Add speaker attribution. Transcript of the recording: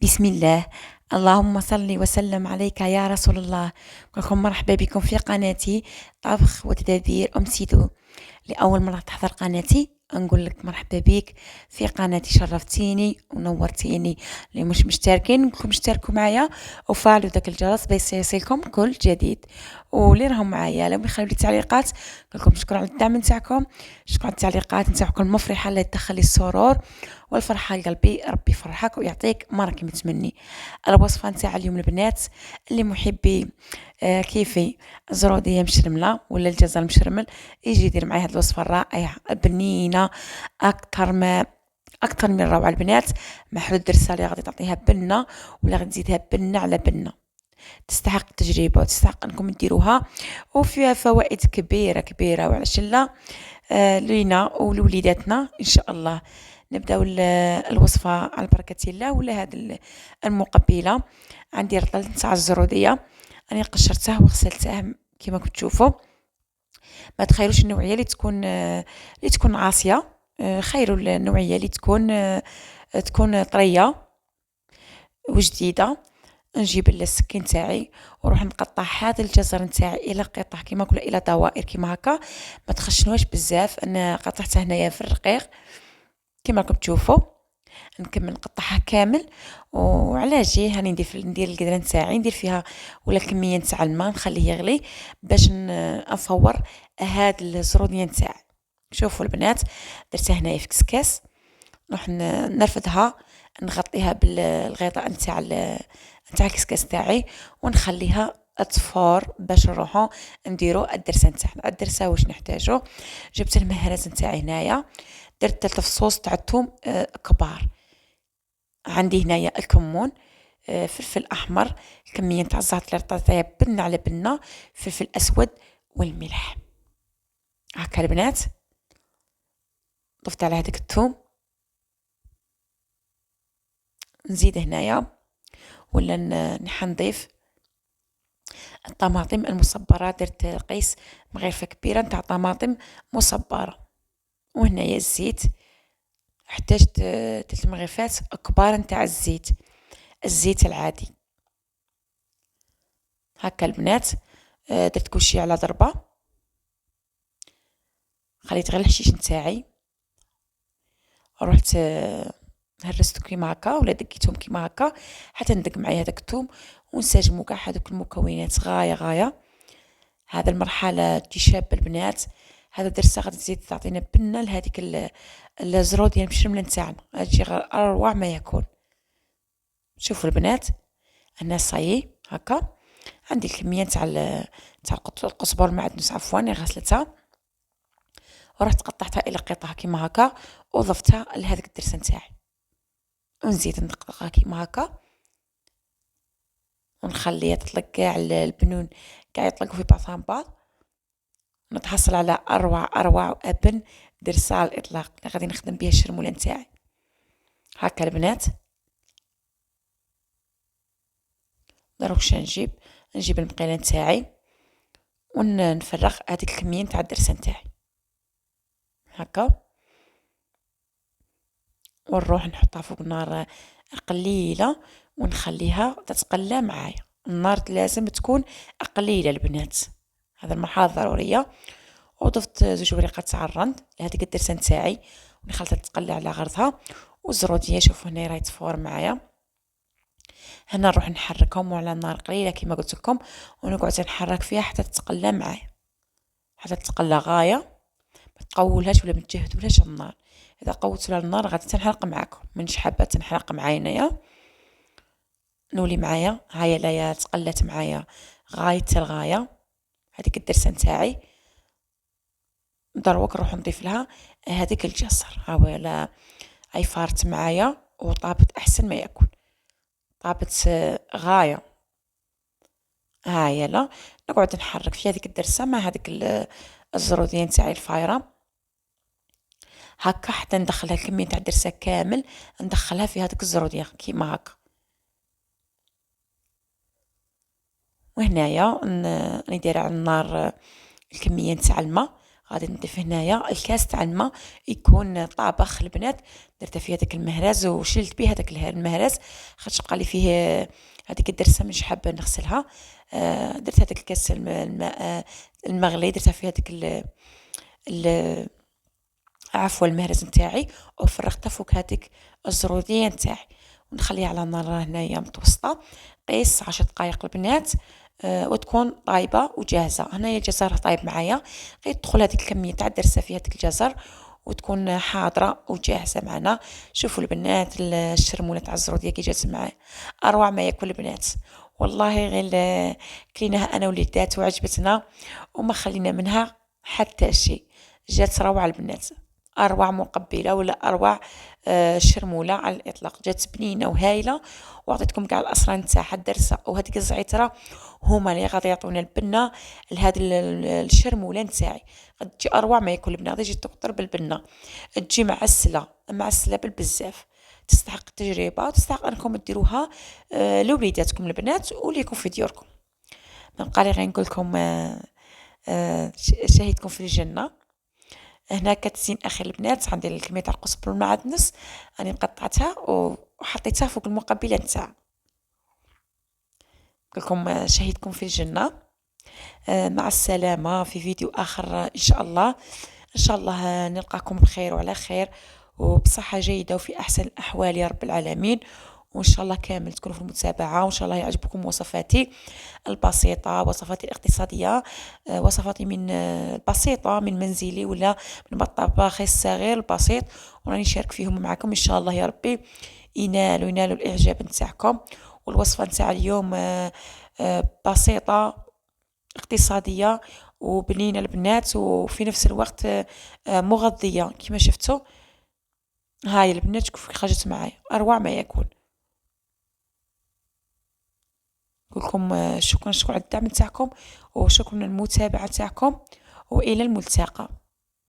Speaker 1: بسم الله. اللهم صل وسلم عليك يا رسول الله. لكم مرحبا بكم في قناتي طبخ وتدابير أم سيدو. لأول مرة تحضر قناتي نقول لك مرحبا بك في قناتي، شرفتيني ونورتيني. اللي مش مشتركين نقولكم اشتركوا معايا وفعلوا ذاك الجرس باش يصلكم كل جديد، واللي راهم معايا لو يخلوا لي تعليقات نقولكم شكرا على الدعم نتاعكم، شكرا على التعليقات نتاعكم المفرحه اللي تدخل لي السرور والفرحه لقلبي. ربي يفرحك ويعطيك ما راك متمني. الوصفه نتاع اليوم البنات اللي محبي كيفي الزروديه مشرمله ولا الجزر مشرمل يجي يدير معايا هاد الوصفه الرائعه بنينه اكثر من روعه البنات. مع حلو الدرسه اللي غادي تعطيها بنه ولا غادي تزيدها بنه على بنه، تستحق التجربه وتستحق انكم ديروها، وفيها فوائد كبيره كبيره وعلاش لا لينا ولوليداتنا ان شاء الله. نبداو الوصفه على بركه الله. ولا هاد المقبله عندي رطل نتاع الزروديه، انا قشرته وغسلته كما كنتم تشوفوا. ما تخيلوش النوعيه اللي تكون عاصيه، خيروا النوعيه اللي تكون طريه وجديده. نجيب السكين تاعي ونروح نقطع هذا الجزر نتاعي الى قطع كما نقولوا الى دوائر كما هكا، ما تخشنوش بزاف. انا قطعته هنايا في الرقيق كما راكم تشوفوا. نكمل نقطعها كامل. وعلى جي هاني ندير القدره نتاعي، ندير فيها ولا كميه نتاع الماء نخليه يغلي باش نفور هاد الزروديه نتاعي. شوفوا البنات درتها هنايا في كسكاس، نروح نرفدها نغطيها بالغطاء نتاع الكسكاس تاعي ونخليها تفور باش نروحو نديرو الدرسه نتاعنا. الدرسه واش نحتاجو؟ جبت المهرز نتاعي هنايا، درت 3 فصوص تاع الثوم كبار. عندي هنايا الكمون، فلفل احمر، كميه تاع الزعتر اللي رطيتها بنه على بنه، فلفل اسود والملح. هكا البنات ضفت على هذاك الثوم. نزيد هنايا ولا نضيف الطماطم المصبره. درت قيس مغرفه كبيره نتاع طماطم مصبره. وهنايا الزيت، احتاجت 3 مغرفات كبار نتاع الزيت العادي. هكا البنات درت كلشي على ضربه، خليت غير الحشيش نتاعي، رحت هرستو كيما هكا ولا دقيتهم كيما هكا حتى ندق معايا هذاك الثوم ونسجمو كاع هذوك المكونات غايه. هذا المرحله تجي شابه البنات. هذا درسه غادي تزيد تعطينا بنه لهذيك الزرود ديال المشرمله نتاعنا، غتجي اروع ما يكون. شوفوا البنات انا صايي هكا عندي الكميه تاع القزبر المعدنوس عفوا غسلتها ورحت قطعتها الى قطع كيما هكا وضفتها لهذيك الدرسه نتاعي، ونزيد ندققها كيما هكا ونخليها تطلق كاع البنون كاع يطلقوا في بعضهم بعض، نتحصل على اروع ابن درسه على الاطلاق اللي غادي نخدم بها الشرموله نتاعي. هكا البنات دروك نجيب المقيله نتاعي ونفرغ هذيك الكميه نتاع الدرسه نتاعي هكا، ونروح نحطها فوق النار قليله ونخليها تتقلى معايا. النار لازم تكون قليله البنات، هذا المرحله ضروريه. وضفت 2 وريقات تاع الرند لهذيك الدرسه نتاعي ونخليها تتقلى على غرضها. والزروديه شوفوا هنا راهي تفور معايا. هنا نروح نحركهم على النار قليله كما قلت لكم، ونقعد نحرك فيها حتى تتقلى معايا، حتى تتقلى غايه. ما تقولهاش ولا ما تجهدولهاش النار، اذا قوت لها النار غادي تنحرق معاكم. مانيش حابه تنحرق معايا انايا. نولي معايا هاي لا تقلت معايا غايه الغايه هذيك الدرسه نتاعي. دروك نروح نضيف لها هذيك الجزر. ها ولا هاي فارت معايا وطابت احسن ما يكون، طابت غايه. هاي لا نقعد نحرك في هذيك الدرسه مع هذيك الزروديه نتاعي الفايره هكا حتى ندخلها الكميه تاع الدرسه كامل، ندخلها في هذيك الزروديه كيما هكا. وهنايا راني دايره على النار الكميه نتاع الماء، غادي نضيف هنايا الكاس تاع الماء يكون طابخ البنات. درت فيه هذاك المهراز وشلت به هذاك المهراز، خاطش بقى لي فيه هذيك الدرسه مش حابه نغسلها. درت هذاك الكاس الماء المغلي، درت فيه هذاك عفوا المهرز نتاعي، وفرغتها فوق هذيك الزروديه نتاعي، ونخليها على نار هنايا متوسطه. قيس 10 دقائق البنات، وتكون طايبه وجاهزه. هنايا الجزر طايب معايا، غير تدخل هذيك الكميه تاع الدرسه في هذيك الجزر وتكون حاضره وجاهزه معنا. شوفوا البنات الشرموله تاع الزروديه كي جات معايا، اروع ما ياكل البنات والله. غير كليناها انا وليدات وعجبتنا وما خلينا منها حتى شيء. جات روعه البنات، اروع مقبله ولا اروع شرموله على الاطلاق. جات بنينه وهايله، وعطيتكم كاع الاسرار نتاعها. الدرسه وهذيك الزعتره هما اللي غادي يعطونا البنه لهاد الشرموله نتاعي. غادي تجي اروع ما يكون البنه، غادي تجي تقطر بالبنه، تجي معسله بالبزاف. تستحق التجربه وتستحق انكم ديروها لوليداتكم البنات وليكم في ديوركم. من قال غير نقول لكم شهيتكم في الجنه. هنا كتزين اخر البنات عندي الكميه تاع القزبر والمعدنس، راني مقطعتها وحطيتها فوق المقبله نتاعها. لكم شهيتكم في الجنه. مع السلامه في فيديو اخر ان شاء الله. ان شاء الله نلقاكم بخير وعلى خير وبصحه جيده وفي احسن الاحوال يا رب العالمين. وان شاء الله كامل تكونوا في المتابعه، وان شاء الله يعجبكم وصفاتي البسيطه، وصفاتي الاقتصاديه، وصفاتي من البسيطه من منزلي ولا من الطباخ الصغير البسيط، وراني نشارك فيهم معكم ان شاء الله يا ربي ينالوا الاعجاب نتاعكم. والوصفه نتاع اليوم بسيطه اقتصاديه وبنينه البنات، وفي نفس الوقت مغذيه كما شفتوا. هاي البنات كيف خرجت معايا اروع ما يكون. نقول لكم شكرا على الدعم تاعكم، وشكرا على المتابعه تاعكم، والى الملتقى.